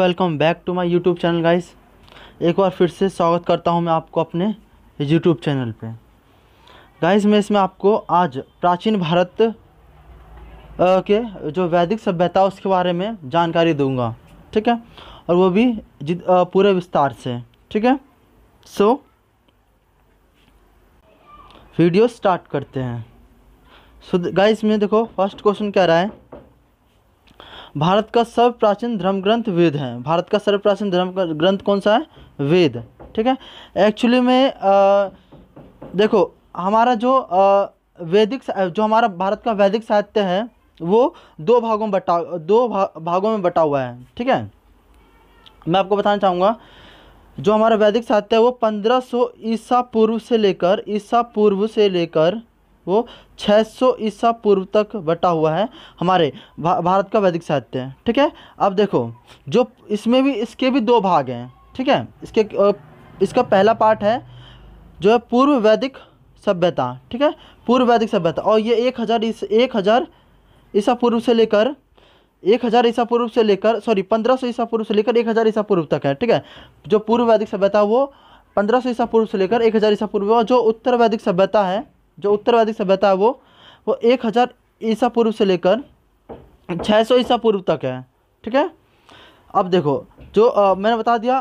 Welcome back to my YouTube channel guys. एक बार फिर से स्वागत करता हूं मैं आपको अपने यूट्यूब चैनल पे। गाइस मैं इसमें आपको आज प्राचीन भारत के जो वैदिक सभ्यता उसके बारे में जानकारी दूंगा, ठीक है, और वो भी पूरे विस्तार से, ठीक है। सो वीडियो स्टार्ट करते हैं। सो गाइस में देखो फर्स्ट क्वेश्चन क्या रहा है, भारत का सर्व प्राचीन धर्म ग्रंथ वेद है। भारत का सर्व प्राचीन धर्म ग्रंथ कौन सा है? वेद, ठीक है। एक्चुअली में देखो हमारा जो जो हमारा भारत का वैदिक साहित्य है वो दो भागों में बटा हुआ है, ठीक है। मैं आपको बताना चाहूँगा जो हमारा वैदिक साहित्य है वो 1500 ईसा पूर्व से लेकर वो 600 ईसा पूर्व तक बटा हुआ है हमारे भारत का वैदिक साहित्य है, ठीक है। अब देखो जो इसके भी दो भाग हैं, ठीक है। इसका पहला पार्ट है जो है पूर्व वैदिक सभ्यता, ठीक है, पूर्व वैदिक सभ्यता, और ये 1000 ईसा पूर्व से लेकर 1500 ईसा पूर्व से लेकर 1000 ईसा पूर्व तक है, ठीक है। जो पूर्व वैदिक सभ्यता वो 1500 ईसा पूर्व से लेकर 1000 ईसा पूर्व, और जो उत्तर वैदिक सभ्यता है वो 1000 ईसा पूर्व से लेकर 600 ईसा पूर्व तक है, ठीक है। अब देखो जो मैंने बता दिया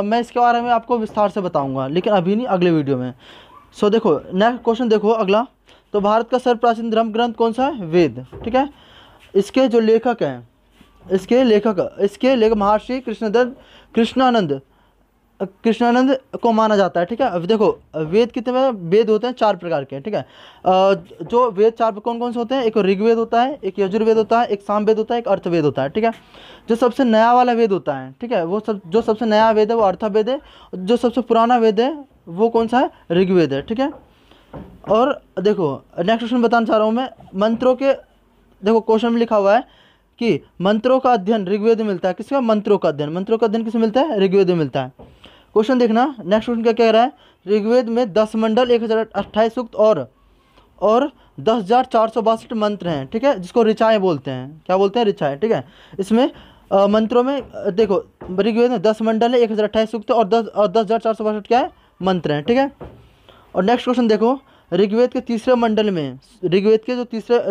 मैं इसके बारे में आपको विस्तार से बताऊंगा, लेकिन अभी नहीं, अगले वीडियो में। सो देखो नेक्स्ट क्वेश्चन देखो अगला, तो भारत का सर्व प्राचीन धर्म ग्रंथ कौन सा है? वेद, ठीक है। इसके जो लेखक हैं, इसके लेखक महर्षि कृष्णानंद को माना जाता है, ठीक है। अब देखो वेद कितने वेद होते हैं? 4 प्रकार के, ठीक है। जो वेद 4 कौन कौन से होते हैं? एक ऋग्वेद होता है, एक यजुर्वेद होता है, एक सामवेद होता है, एक अर्थवेद होता है, ठीक है। जो सबसे नया वाला वेद होता है, ठीक है, जो सबसे नया वेद है वो अर्थवेद है। जो सबसे पुराना वेद है वो कौन सा है? ऋग्वेद है, ठीक है। और देखो नेक्स्ट क्वेश्चन बताना चाह रहा हूँ मैं, मंत्रों के, देखो क्वेश्चन में लिखा हुआ है कि मंत्रों का अध्ययन ऋग्वेद में मिलता है। किसका? मंत्रों का अध्ययन किसमें मिलता है? ऋग्वेद में मिलता है। क्वेश्चन देखना नेक्स्ट क्वेश्चन क्या कह रहा है, ऋग्वेद में 10 मंडल, 1028 सूक्त और 10,462 मंत्र हैं, ठीक है, जिसको ऋचाएँ बोलते हैं। क्या बोलते हैं? ऋचाएँ, ठीक है। इसमें मंत्रों में देखो ऋग्वेद में 10 मंडल है, 1028 सूक्त और 10,462 क्या है? मंत्र हैं, ठीक है। और नेक्स्ट क्वेश्चन देखो, ऋग्वेद के तीसरे मंडल में, ऋग्वेद के जो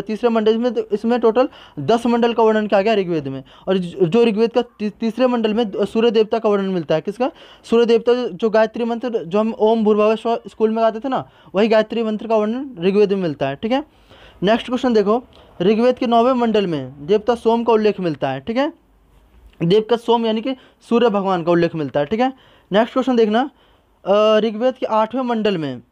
तीसरे मंडल में, तो इसमें टोटल 10 मंडल का वर्णन किया गया ऋग्वेद में। और जो ऋग्वेद का तीसरे मंडल में सूर्य देवता का वर्णन मिलता है। किसका? सूर्य देवता। जो गायत्री मंत्र जो हम ओम भूर्भुवः स्वः स्कूल में गाते थे ना, वही गायत्री मंत्र का वर्णन ऋग्वेद में मिलता है, ठीक है। नेक्स्ट क्वेश्चन देखो, ऋग्वेद के 9वें मंडल में देवता सोम का उल्लेख मिलता है, ठीक है। देव का सोम यानी कि सूर्य भगवान का उल्लेख मिलता है, ठीक है। नेक्स्ट क्वेश्चन देखना, ऋग्वेद के 8वें मंडल में,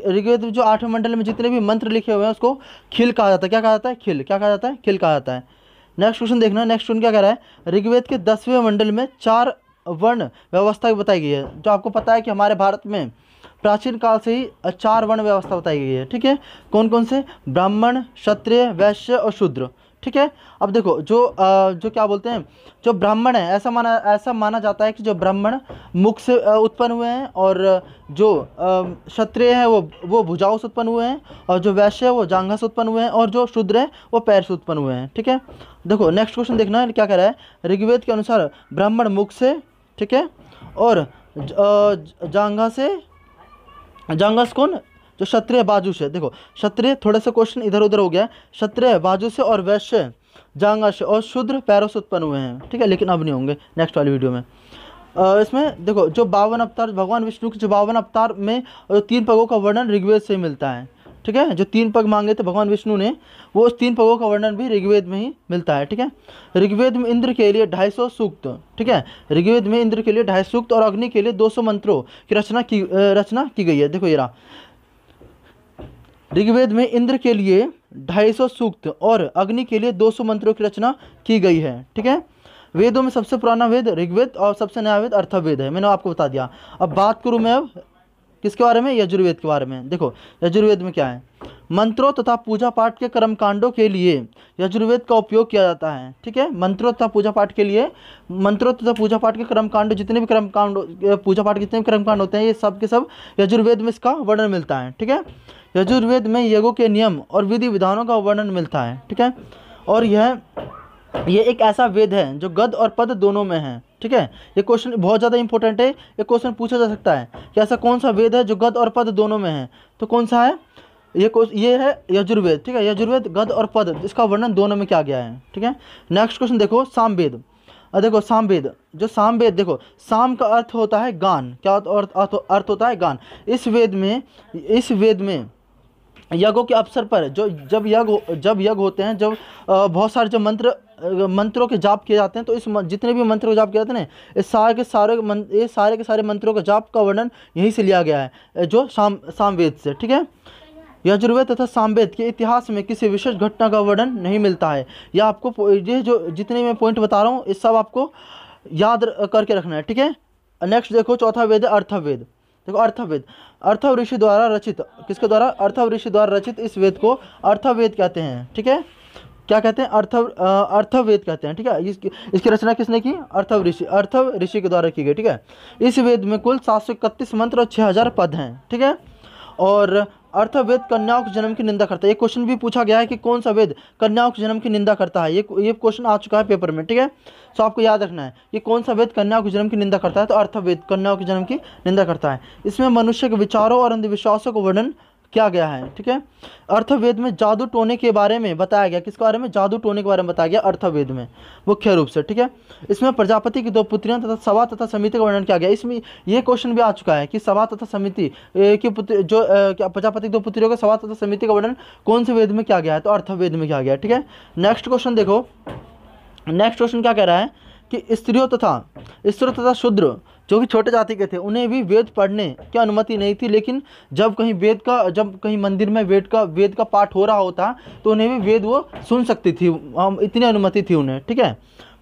ऋग्वेद जो 8वें मंडल में जितने भी मंत्र लिखे हुए हैं उसको खिल कहा जाता है। क्या कहा जाता है? खिल। क्या कहा जाता है? खिल कहा जाता है। नेक्स्ट क्वेश्चन देखना, नेक्स्ट क्वेश्चन क्या कह रहा है, ऋग्वेद के 10वें मंडल में 4 वर्ण व्यवस्था बताई गई है। जो आपको पता है कि हमारे भारत में प्राचीन काल से ही 4 वर्ण व्यवस्था बताई गई है, ठीक है। कौन कौन से? ब्राह्मण, क्षत्रिय, वैश्य और शूद्र, ठीक है। अब देखो जो क्या बोलते हैं, जो ब्राह्मण है, ऐसा माना जाता है कि जो ब्राह्मण मुख से उत्पन्न हुए हैं, और जो क्षत्रिय है वो भुजाओं से उत्पन्न हुए हैं, और जो वैश्य है वो जांघा से उत्पन्न हुए हैं, और जो शूद्र है वो पैर से उत्पन्न हुए हैं, ठीक है। देखो नेक्स्ट क्वेश्चन देखना क्या कह रहा है, ऋग्वेद के अनुसार ब्राह्मण मुख से, ठीक है, और जांघा से कौन? जो क्षत्रिय बाजू से। देखो क्षत्रिय, थोड़ा सा क्वेश्चन इधर उधर हो गया, क्षत्रिय बाजू से और वैश्य जांघा से और शूद्र पैरों से उत्पन्न हुए हैं, ठीक है, लेकिन अब नहीं होंगे नेक्स्ट वाली वीडियो में। इसमें देखो जो 52 अवतार, भगवान विष्णु के जो 52 अवतार में 3 पगों का वर्णन ऋग्वेद से मिलता है, ठीक है। जो 3 पग मांगे थे भगवान विष्णु ने, वो उस 3 पगों का वर्णन भी ऋग्वेद में ही मिलता है, ठीक है। ऋग्वेद में इंद्र के लिए 250 सूक्त, ठीक है, ऋग्वेद में इंद्र के लिए 250 सूक्त और अग्नि के लिए 200 मंत्रों की रचना की गई है। देखो ये रहा, ऋग्वेद में इंद्र के लिए 250 सूक्त और अग्नि के लिए 200 मंत्रों की रचना की गई है, ठीक है। वेदों में सबसे पुराना वेद ऋग्वेद और सबसे नया वेद अर्थवेद है, मैंने आपको बता दिया। अब बात करूं मैं अब किसके बारे में? यजुर्वेद के बारे में। देखो यजुर्वेद में क्या है, मंत्रों तथा पूजा पाठ के कर्मकांडों के लिए यजुर्वेद का उपयोग किया जाता है, ठीक है। मंत्रों तथा पूजा पाठ के कर्मकांड, जितने भी कर्मकांड, पूजा पाठ के जितने भी कर्मकांड होते हैं, ये सब के सब यजुर्वेद में इसका वर्णन मिलता है, ठीक है। यजुर्वेद में यज्ञों के नियम और विधि विधानों का वर्णन मिलता है, ठीक है। और यह ये एक ऐसा वेद है जो गद और पद दोनों में है, ठीक है। ये क्वेश्चन बहुत ज़्यादा इंपॉर्टेंट है, ये क्वेश्चन पूछा जा सकता है कि ऐसा कौन सा वेद है जो गद और पद दोनों में है, तो कौन सा है? ये है यजुर्वेद, ठीक है। यजुर्वेद गद और पद इसका वर्णन दोनों में किया गया है, ठीक है। नेक्स्ट क्वेश्चन देखो, सामवेद। देखो सामवेद, जो सामवेद, देखो साम का अर्थ होता है गान, क्या अर्थ होता है? गान। इस वेद में यज्ञों के अवसर पर जब यज्ञ होते हैं, जब बहुत सारे जो मंत्रों के जाप किए जाते हैं, तो जितने भी मंत्रों के जाप किए जाते हैं ना, ये सारे के सारे मंत्रों के जाप का वर्णन यहीं से लिया गया है, जो सामवेद से, ठीक है। यजुर्वेद तथा सामवेद के इतिहास में किसी विशेष घटना का वर्णन नहीं मिलता है। यह आपको, ये जो जितने मैं पॉइंट बता रहा हूँ, इस सब आपको याद करके रखना है, ठीक है। नेक्स्ट देखो, चौथा वेद है अर्थवेद। देखो अर्थव ऋषि द्वारा रचित, किसके द्वारा? अर्थव ऋषि द्वारा रचित इस वेद को अर्थवेद कहते हैं, ठीक है। क्या कहते हैं? अर्थवेद कहते हैं, ठीक है। इसकी रचना किसने की? अर्थव ऋषि के द्वारा की गई, ठीक है। इस वेद में कुल 731 मंत्र और 6000 पद हैं, ठीक है। और अर्थवेद कन्याओं के जन्म की निंदा करता है। ये क्वेश्चन भी पूछा गया है कि कौन सा वेद कन्याओं के जन्म की निंदा करता है, ये क्वेश्चन आ चुका है पेपर में, ठीक है। सो आपको याद रखना है कि कौन सा वेद कन्याओं के जन्म की निंदा करता है, तो अर्थवेद कन्याओं के जन्म की निंदा करता है। इसमें मनुष्य के विचारों और अंधविश्वासों को वर्णन किया गया है, ठीक है। अर्थवेद में जादू टोने के बारे में बताया गया, किसके बारे में? जादू टोने के बारे में बताया गया अर्थवेद में, मुख्य रूप से, ठीक है। इसमें प्रजापति की 2 पुत्रियां तथा सभा तथा समिति का वर्णन किया गया। इसमें ये क्वेश्चन भी आ चुका है कि सभा तथा समिति की पुत्र, जो प्रजापति की 2 पुत्रियों का सभा तथा समिति का वर्णन कौन से वेद में किया गया है? तो अर्थवेद में किया गया है, ठीक है। नेक्स्ट क्वेश्चन देखो, नेक्स्ट क्वेश्चन क्या कह रहा है कि स्त्रियों तथा शूद्र जो कि छोटे जाति के थे, उन्हें भी वेद पढ़ने की अनुमति नहीं थी, लेकिन जब कहीं मंदिर में वेद का पाठ हो रहा होता, तो उन्हें भी वेद वो सुन सकती थी, इतनी अनुमति थी उन्हें, ठीक है,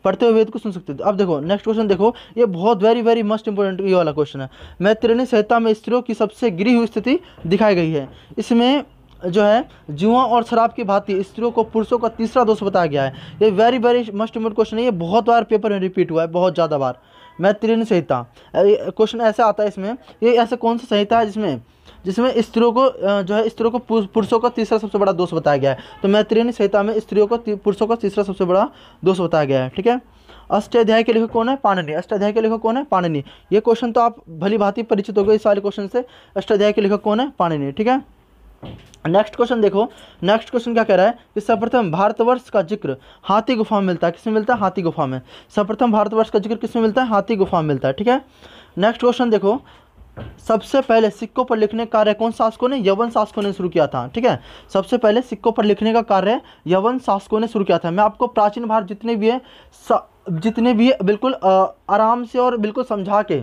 पढ़ते हुए वेद को सुन सकते थे। अब देखो नेक्स्ट क्वेश्चन देखो, ये बहुत वेरी मस्ट इंपॉर्टेंट ये वाला क्वेश्चन है। मैत्रेयी संहिता में स्त्रियों की सबसे गिरी हुई स्थिति दिखाई गई है। इसमें जो है जुआ और शराब की भांति स्त्रियों को पुरुषों का तीसरा दोष बताया गया है। ये वेरी मस्ट इंपॉर्टेंट क्वेश्चन है, ये बहुत बार पेपर में रिपीट हुआ है, बहुत ज़्यादा बार। मैत्रेयी संहिता क्वेश्चन ऐसा आता है इसमें, ये ऐसा कौन सा संहिता है जिसमें स्त्रियों को पुरुषों का तीसरा सबसे बड़ा दोष बताया गया है? तो मैत्रेयी संहिता में स्त्रियों को पुरुषों का तीसरा सबसे बड़ा दोष बताया गया है, ठीक है। अष्टाध्याय के लेखक कौन है? पाणिनि। अष्टाध्याय के लेखक कौन है? पाणिनि। ये क्वेश्चन तो आप भली भांति परिचित हो गए इस वाले क्वेश्चन से। अष्टाध्याय के लेखक कौन है? पाणिनि, ठीक है। नेक्स्ट क्वेश्चन देखो, नेक्स्ट क्वेश्चन क्या कह रहा है कि सर्वप्रथम भारतवर्ष का जिक्र हाथी गुफा में मिलता है। किसमें मिलता है? हाथी गुफा में। सर्वप्रथम भारतवर्ष का जिक्र किसमें मिलता है? हाथी गुफा में मिलता है, ठीक है। नेक्स्ट क्वेश्चन देखो, सबसे पहले सिक्कों पर लिखने का कार्य कौन शासकों ने? यवन शासकों ने शुरू किया था, ठीक है। सबसे पहले सिक्कों पर लिखने का कार्य यवन शासकों ने शुरू किया था। मैं आपको प्राचीन भारत जितने भी है बिल्कुल आराम से और बिल्कुल समझा के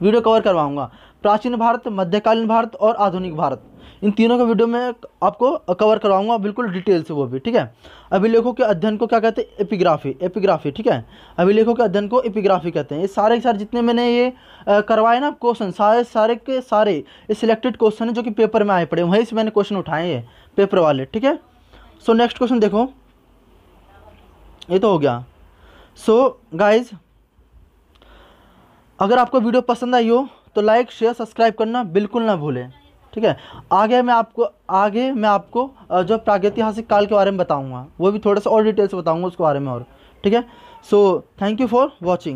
वीडियो कवर करवाऊंगा। प्राचीन भारत, मध्यकालीन भारत और आधुनिक भारत, इन तीनों का वीडियो मैं आपको कवर करवाऊंगा बिल्कुल डिटेल से, वो भी, ठीक है। अभिलेखों के अध्ययन को क्या कहते हैं? एपिग्राफी, ठीक है। अभिलेखों के अध्ययन को एपिग्राफी कहते हैं। ये सारे के सारे जितने मैंने ये करवाए ना क्वेश्चन, सारे के सारे ये सिलेक्टेड क्वेश्चन है जो कि पेपर में आए पड़े, वहीं से मैंने क्वेश्चन उठाए हैं पेपर वाले, ठीक है। सो नेक्स्ट क्वेश्चन देखो, ये तो हो गया। सो गाइज, अगर आपको वीडियो पसंद आई हो तो लाइक, शेयर, सब्सक्राइब करना बिल्कुल ना भूलें, ठीक है। आगे मैं आपको जो प्रागैतिहासिक काल के बारे में बताऊंगा, वो भी थोड़ा सा और डिटेल से बताऊंगा उसके बारे में और, ठीक है। So thank you for watching.